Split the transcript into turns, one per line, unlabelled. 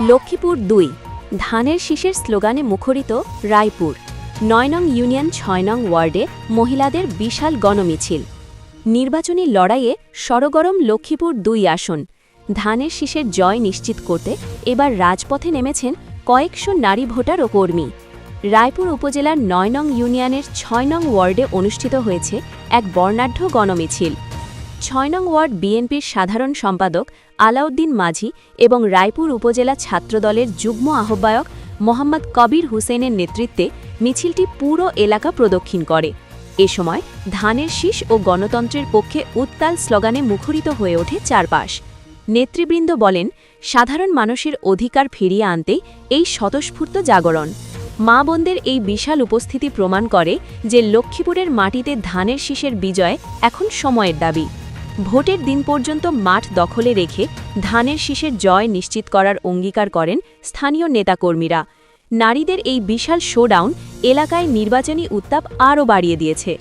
লক্ষ্মীপুর ২ ধানের শীষের স্লোগানে মুখরিত রায়পুর ৯ নং ইউনিয়ন ৬ নং ওয়ার্ডে মহিলাদের বিশাল গণমিছিল। নির্বাচনী লড়াইয়ে সরগরম লক্ষ্মীপুর ২ আসন। ধানের শীষের জয় নিশ্চিত করতে এবার রাজপথে নেমেছেন কয়েকশো নারী ভোটার ও কর্মী। রায়পুর উপজেলার ৯ নং ইউনিয়নের ৬ নং ওয়ার্ডে অনুষ্ঠিত হয়েছে এক বর্ণাঢ্য গণমিছিল। ৬ নং ওয়ার্ড বিএনপির সাধারণ সম্পাদক আলাউদ্দিন মাঝি এবং রায়পুর উপজেলা ছাত্রদলের যুগ্ম আহ্বায়ক মোহাম্মদ কবির হুসেনের নেতৃত্বে মিছিলটি পুরো এলাকা প্রদক্ষিণ করে। এ সময় ধানের শীষ ও গণতন্ত্রের পক্ষে উত্তাল স্লোগানে মুখরিত হয়ে ওঠে চারপাশ। নেতৃবৃন্দ বলেন, সাধারণ মানুষের অধিকার ফিরিয়ে আনতেই এই স্বতঃস্ফূর্ত জাগরণ। মা বোনদের এই বিশাল উপস্থিতি প্রমাণ করে যে লক্ষ্মীপুরের মাটিতে ধানের শীষের বিজয় এখন সময়ের দাবি। ভোটের দিন পর্যন্ত মাঠ দখলে রেখে ধানের শীষের জয় নিশ্চিত করার অঙ্গীকার করেন স্থানীয় নেতাকর্মীরা। নারীদের এই বিশাল শোডাউন এলাকায় নির্বাচনী উত্তাপ আরও বাড়িয়ে দিয়েছে।